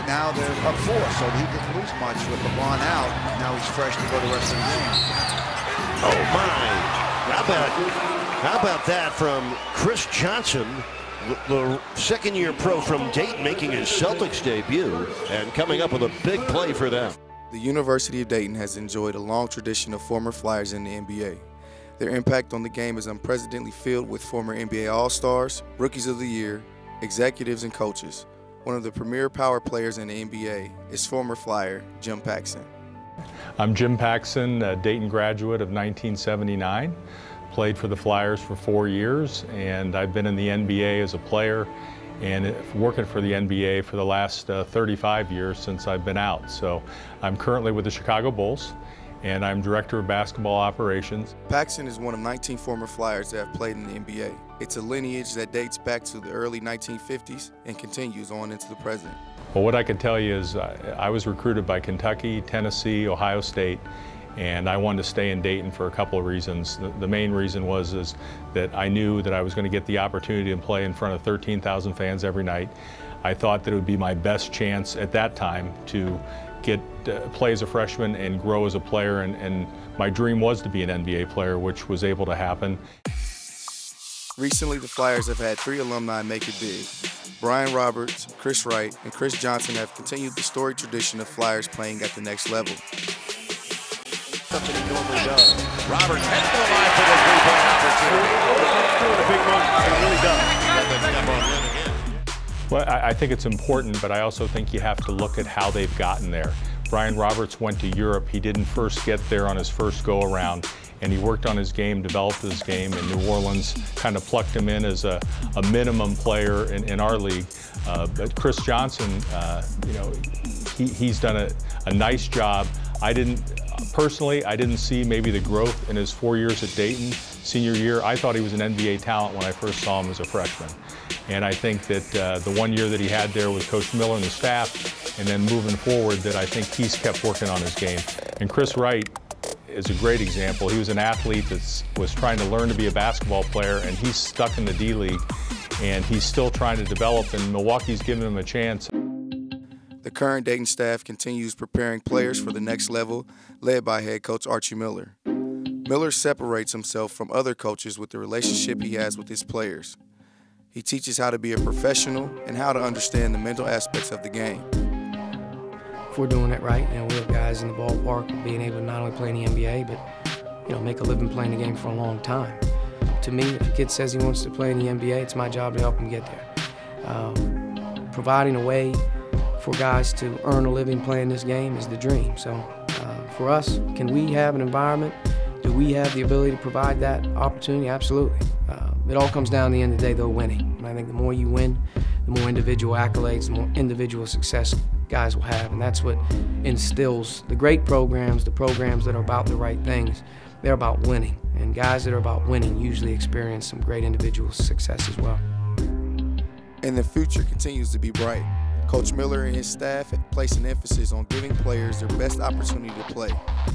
now they're up 4, so he didn't lose much with LeBron out. Now he's fresh to go the rest of the game. Oh my! How about that from Chris Johnson, the second-year pro from Dayton, making his Celtics debut and coming up with a big play for them. The University of Dayton has enjoyed a long tradition of former Flyers in the NBA. Their impact on the game is unprecedentedly filled with former NBA All-Stars, Rookies of the Year, executives, and coaches. One of the premier power players in the NBA is former Flyer Jim Paxson. I'm Jim Paxson, a Dayton graduate of 1979. Played for the Flyers for 4 years, and I've been in the NBA as a player and working for the NBA for the last 35 years since I've been out. So I'm currently with the Chicago Bulls, and I'm Director of Basketball Operations. Paxson is one of 19 former Flyers that have played in the NBA. It's a lineage that dates back to the early 1950s and continues on into the present. Well, what I can tell you is I was recruited by Kentucky, Tennessee, Ohio State, and I wanted to stay in Dayton for a couple of reasons. The main reason was that I knew that I was going to get the opportunity to play in front of 13,000 fans every night. I thought that it would be my best chance at that time to play as a freshman and grow as a player, and my dream was to be an NBA player, which was able to happen. Recently, the Flyers have had 3 alumni make it big. Brian Roberts, Chris Wright, and Chris Johnson have continued the storied tradition of Flyers playing at the next level. Something he normally does. Roberts heading to the line for the three-point opportunity. Doing a big move. He really does. Well, I think it's important, but I also think you have to look at how they've gotten there. Brian Roberts went to Europe. He didn't first get there on his first go-around, and he worked on his game, developed his game, and New Orleans kind of plucked him in as a minimum player in our league. But Chris Johnson, you know, he's done a nice job. Personally, I didn't see maybe the growth in his 4 years at Dayton. Senior year, I thought he was an NBA talent when I first saw him as a freshman. And I think that the 1 year that he had there with Coach Miller and the staff, and then moving forward, that I think he's kept working on his game. And Chris Wright is a great example. He was an athlete that was trying to learn to be a basketball player, and he's stuck in the D-League, and he's still trying to develop, and Milwaukee's giving him a chance. The current Dayton staff continues preparing players for the next level, led by head coach Archie Miller. Miller separates himself from other coaches with the relationship he has with his players. He teaches how to be a professional and how to understand the mental aspects of the game. If we're doing it right, we have guys in the ballpark being able to not only play in the NBA, but make a living playing the game for a long time. To me, if a kid says he wants to play in the NBA, it's my job to help him get there. Providing a way for guys to earn a living playing this game is the dream. So for us, can we have an environment? Do we have the ability to provide that opportunity? Absolutely. It all comes down to the end of the day, though, winning. And I think the more you win, the more individual accolades, the more individual success guys will have. And that's what instills the great programs, the programs that are about the right things. They're about winning. And guys that are about winning usually experience some great individual success as well. And the future continues to be bright. Coach Miller and his staff have placed an emphasis on giving players their best opportunity to play,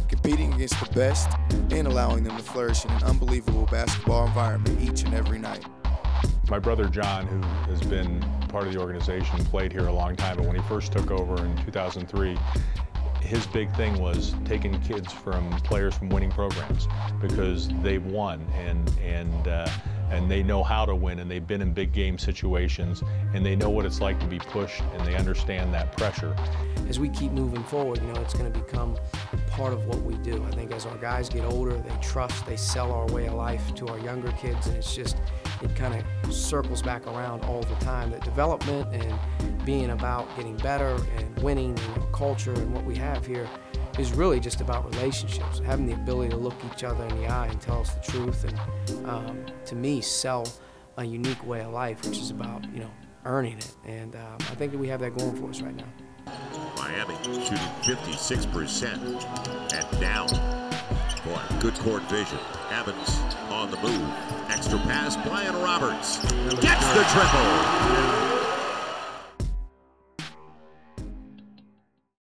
competing against the best, and allowing them to flourish in an unbelievable basketball environment each and every night. My brother John, who has been part of the organization, played here a long time, but when he first took over in 2003, his big thing was taking kids from players from winning programs because they've won and they know how to win, and they've been in big game situations, and they know what it's like to be pushed, and they understand that pressure. As we keep moving forward, it's going to become part of what we do. I think as our guys get older, they trust, they sell our way of life to our younger kids, and it kind of circles back around all the time. That development and being about getting better and winning and culture and what we have here is really just about relationships, having the ability to look each other in the eye and tell us the truth, and to me, sell a unique way of life, which is about earning it. And I think that we have that going for us right now. Miami shooting 56% and down. Boy, good court vision. Evans on the move. Extra pass, Brian Roberts gets the triple.